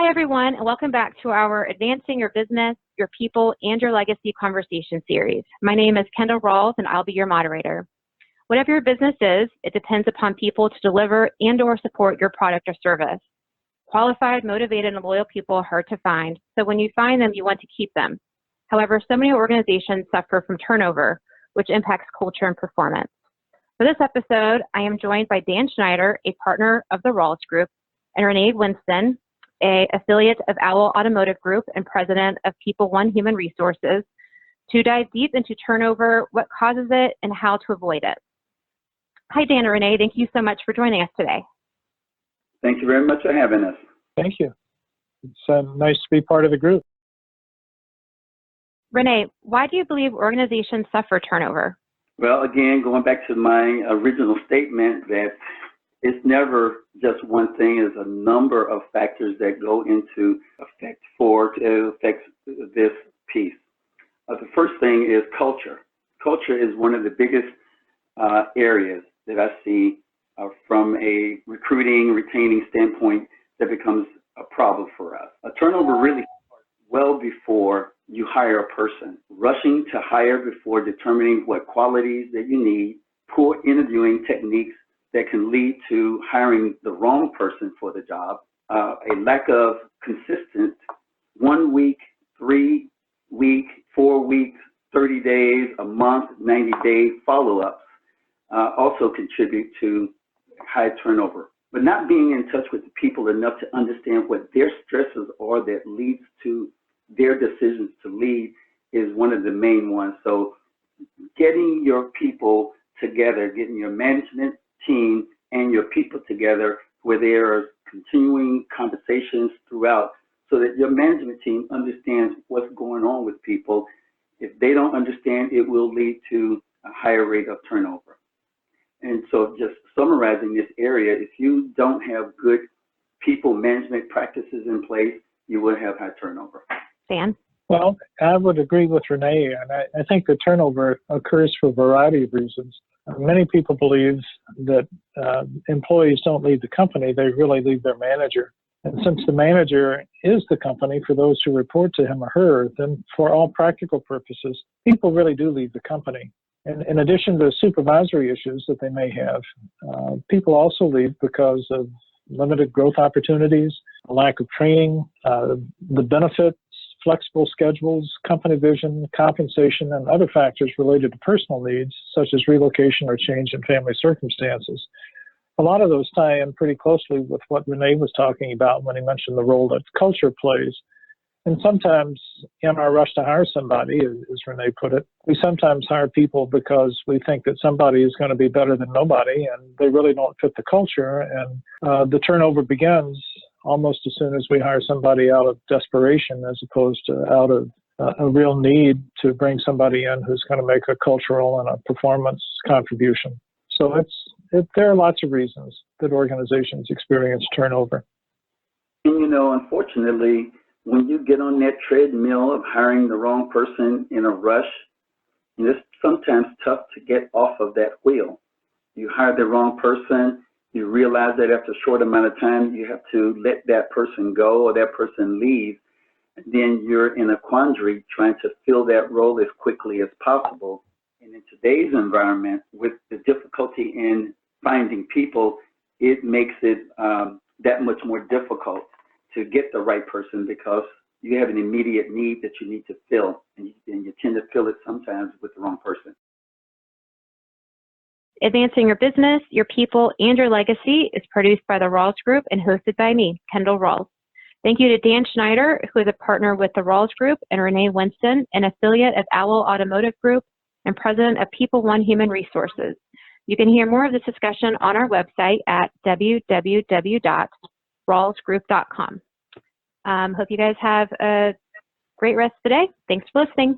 Hi, everyone, and welcome back to our Advancing Your Business, Your People, and Your Legacy conversation series. My name is Kendall Rawls, and I'll be your moderator. Whatever your business is, it depends upon people to deliver and/or support your product or service. Qualified, motivated, and loyal people are hard to find, so when you find them, you want to keep them. However, so many organizations suffer from turnover, which impacts culture and performance. For this episode, I am joined by Dan Schneider, a partner of the Rawls Group, and Renay Winston, an affiliate of Owl Automotive Group and president of People One Human Resources, to dive deep into turnover, what causes it, and how to avoid it. Hi, Dan and Renay. Thank you so much for joining us today. Thank you very much for having us. Thank you. It's nice to be part of the group. Renay, why do you believe organizations suffer turnover? Well, again, going back to my original statement that it's never just one thing. There's a number of factors that go into effect to affect this piece. The first thing is culture. Culture is one of the biggest areas that I see from a recruiting, retaining standpoint that becomes a problem for us. A turnover really starts well before you hire a person. Rushing to hire before determining what qualities that you need, poor interviewing techniques that can lead to hiring the wrong person for the job, a lack of consistent 1 week, 3 week, 4 weeks, 30 days, a month, 90-day follow-ups also contribute to high turnover. But not being in touch with the people enough to understand what their stresses are that leads to their decisions to lead is one of the main ones. So getting your people together, getting your management team and your people together where there are continuing conversations throughout so that your management team understands what's going on with people. If they don't understand, it will lead to a higher rate of turnover. And so just summarizing this area, if you don't have good people management practices in place, you will have high turnover. Dan? Well, I would agree with Renay, and I think the turnover occurs for a variety of reasons. Many people believe that employees don't leave the company, they really leave their manager. And since the manager is the company for those who report to him or her, then for all practical purposes, people really do leave the company. And in addition to supervisory issues that they may have, people also leave because of limited growth opportunities, lack of training, the benefits, flexible schedules, company vision, compensation, and other factors related to personal needs, such as relocation or change in family circumstances. A lot of those tie in pretty closely with what Renay was talking about when he mentioned the role that culture plays. And sometimes in our rush to hire somebody, as Renay put it, we sometimes hire people because we think that somebody is going to be better than nobody, and they really don't fit the culture. And the turnover begins almost as soon as we hire somebody out of desperation as opposed to out of a real need to bring somebody in who's going to make a cultural and a performance contribution. So there are lots of reasons that organizations experience turnover. And, unfortunately, when you get on that treadmill of hiring the wrong person in a rush, it's sometimes tough to get off of that wheel. You hire the wrong person, you realize that after a short amount of time, you have to let that person go or that person leave. And then you're in a quandary trying to fill that role as quickly as possible. And in today's environment, with the difficulty in finding people, it makes it that much more difficult to get the right person because you have an immediate need that you need to fill, and you tend to fill it sometimes with the wrong person. Advancing Your Business, Your People, and Your Legacy is produced by the Rawls Group and hosted by me, Kendall Rawls. Thank you to Dan Schneider, who is a partner with the Rawls Group, and Renay Winston, an affiliate of Owl Automotive Group and president of People One Human Resources. You can hear more of this discussion on our website at www.rawlsgroup.com. Hope you guys have a great rest of the day. Thanks for listening.